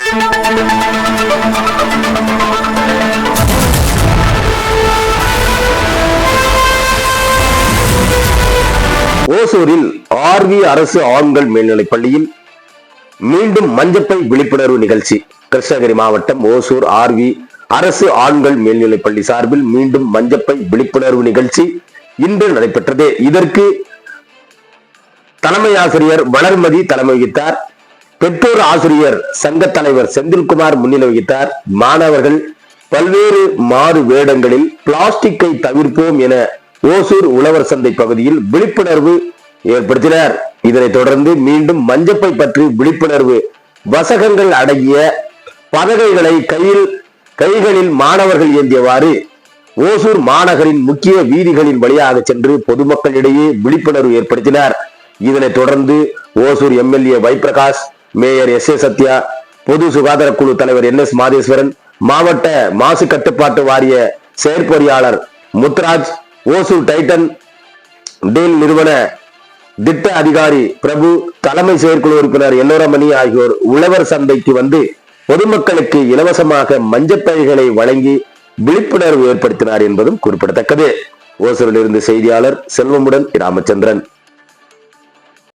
ஓசூரில் ஆர்வி அரசு ஆண்கள் மேல்நிலைப் பள்ளியில் மீண்டும் மஞ்சப்பை விழிப்புணர்வு நிகழ்ச்சி. கிருஷ்ணகிரி மாவட்டம் ஓசூர் ஆர்வி அரசு ஆண்கள் மேல்நிலைப் பள்ளி சார்பில் மீண்டும் மஞ்சப்பை விழிப்புணர்வு நிகழ்ச்சி இன்று நடைபெற்றது. இதற்கு தலைமை ஆசிரியர் வளர்மதி தலைமை வகித்தார். பெற்றோர் ஆசிரியர் சங்க தலைவர் செந்தில்குமார் முன்னிலை வகித்தார். மாணவர்கள் பல்வேறு மாறு வேடங்களில் பிளாஸ்டிக்கை தவிர்ப்போம் என ஓசூர் உழவர் சந்தை பகுதியில் விழிப்புணர்வு ஏற்படுத்தினர். இதனைத் தொடர்ந்து மீண்டும் மஞ்சப்பை பற்றி விழிப்புணர்வு வசகங்கள் அடங்கிய பதகைகளை கைகளில் மாணவர்கள் ஏந்தியவாறு ஓசூர் மாநகரின் முக்கிய வீதிகளின் வழியாக சென்று பொதுமக்களிடையே விழிப்புணர்வு ஏற்படுத்தினார். இதனைத் தொடர்ந்து Hosur MLA Y Prakash, mayor S. Sathya, பொது சுகாதார குழு தலைவர் NS மாதேஸ்வரன், மாவட்ட மாசு கட்டுப்பாட்டு வாரிய செயற்பொறியாளர் முத்துராஜ், ஓசூர் டைட்டன் டீல் நிறுவன திட்ட அதிகாரி பிரபு, தலைமை செயற்குழு உறுப்பினர் எல்லோரமணி ஆகியோர் உழவர் சந்தைக்கு வந்து பொதுமக்களுக்கு இலவசமாக மஞ்சப்பைகளை வழங்கி விழிப்புணர்வு ஏற்படுத்தினார் என்பதும் குறிப்பிடத்தக்கது. ஓசூரிலிருந்து செய்தியாளர் செல்வமுடன் ராமச்சந்திரன்.